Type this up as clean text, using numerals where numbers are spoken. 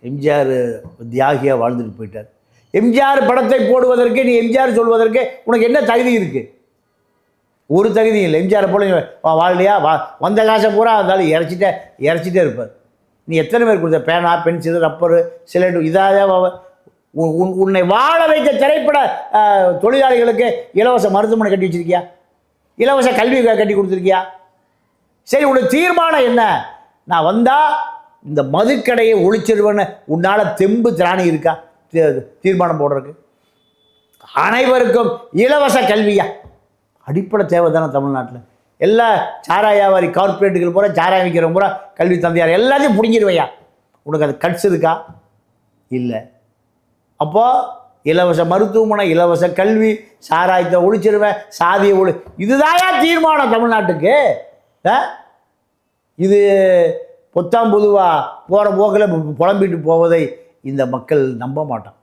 எம்ஜிஆர் தியாகியாக வாழ்ந்துட்டு போயிட்டார். எம்ஜிஆர் படத்தை போடுவதற்கு நீ எம்ஜிஆர் சொல்வதற்கு உனக்கு என்ன தகுதி இருக்குது? ஒரு தகுதி இல்லை. எம்ஜிஆரை போல வாழலையா? வந்த காசை பூரா இருந்தாலும் இறச்சிட்டே இருப்பார். நீ எத்தனை பேர் கொடுத்த பேனா, பென்சில், ரப்பரு, சிலிண்டர் இதாக உன்னை வாழ வைத்த திரைப்பட தொழிலாளிகளுக்கு இலவச மருத்துவமனை கட்டி வச்சிருக்கியா? இலவச கல்வி கட்டி கொடுத்துருக்கியா? சரி, உனக்கு தீர்மானம் என்ன? நான் வந்தால் இந்த மதுக்கடையை ஒழிச்சிருவேன்னு உன்னால் தெம்பு திராணி இருக்கா தீர்மானம் போடுறதுக்கு? அனைவருக்கும் இலவச கல்வியா? அடிப்படை தேவை தானே தமிழ்நாட்டில். எல்லா சாராய வியாபாரி கார்பரேட்டுகள் பூரா சாராயம் விற்கிறவங்க பூரா கல்வி தந்தையார் எல்லாத்தையும் பிடிங்கிடுவையா? உனக்கு அது கட்ஸ் இருக்கா? இல்லை. அப்போது இலவச மருத்துவமனை, இலவச கல்வி, சாராயத்தை ஒழிச்சிருவேன், சாதியை இதுதாயா தீர்மானம் தமிழ்நாட்டுக்கு? இது பொத்தாம் பொதுவாக போகிற போக்கில் புலம்பிட்டு போவதை இந்த மக்கள் நம்ப மாட்டான்.